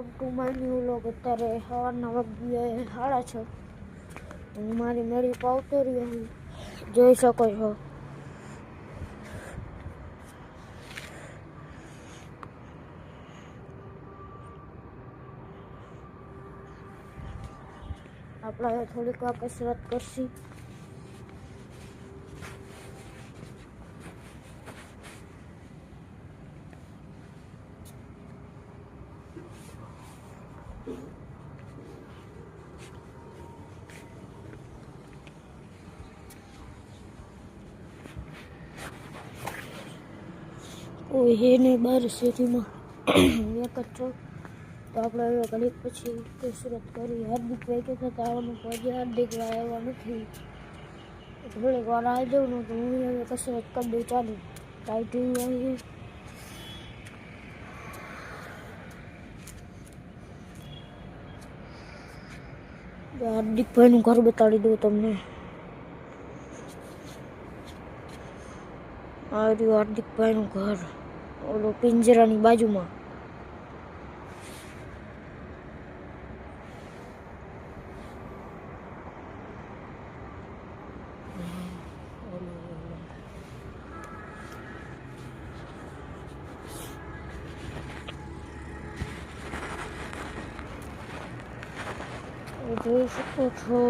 Welcome to my new vlog. અત્યારે સવારના વાગ્યા 6:30 હું મારી મેળી પાવતો રહ્યો હું જોઈ શકો છો। આપણે થોડીક વાર કસરત કરશી। કોઈ હે નહીં બહાર સિટીમાં એક જ છો, તો આપણે હવે ઘડીક પછી કસરત કરી। હાર્દિકભાઈ કહેતા હતા આવવાનું, તો હજી હાર્દિકભાઈ આવ્યા નથી। થોડીક વાર આવી જાઉં ને તો હું હવે કસરત કરી દઉં ચાલુ। લાઈટ એવી આવી છે। હાર્દિકભાઈનું ઘર બતાડી દઉં તમને। આ રહ્યું હાર્દિકભાઈનું ઘર, ઓલો પિંજરાની બાજુમાં। જોઈ શકો છો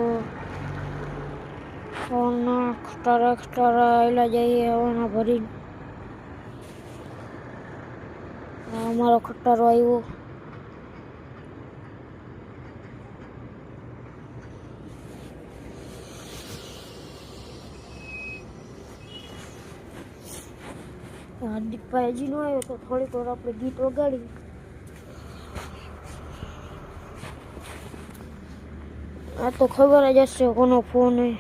હવાના ખટારા આવેલા જઈએ હવાના ભરીને। અમારો ખટારો આવ્યો। હાર્દિકભાઈ હજી ન આવ્યો તો થોડીક વાર આપણે ગીત વગાડી। આ તો ખબર જ હશે કોનો ફોન હે,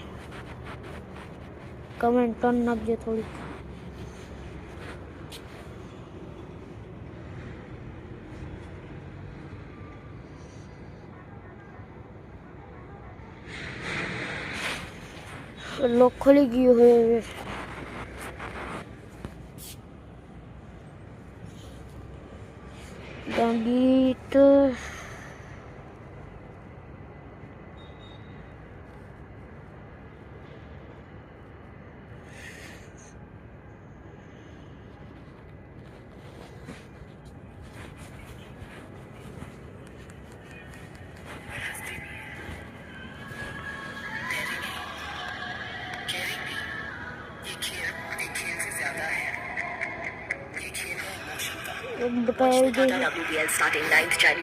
કમેન્ટ ટર્ન નાખજો થોડીક। લોક ખોલી ગયું હવે। ગીત बताया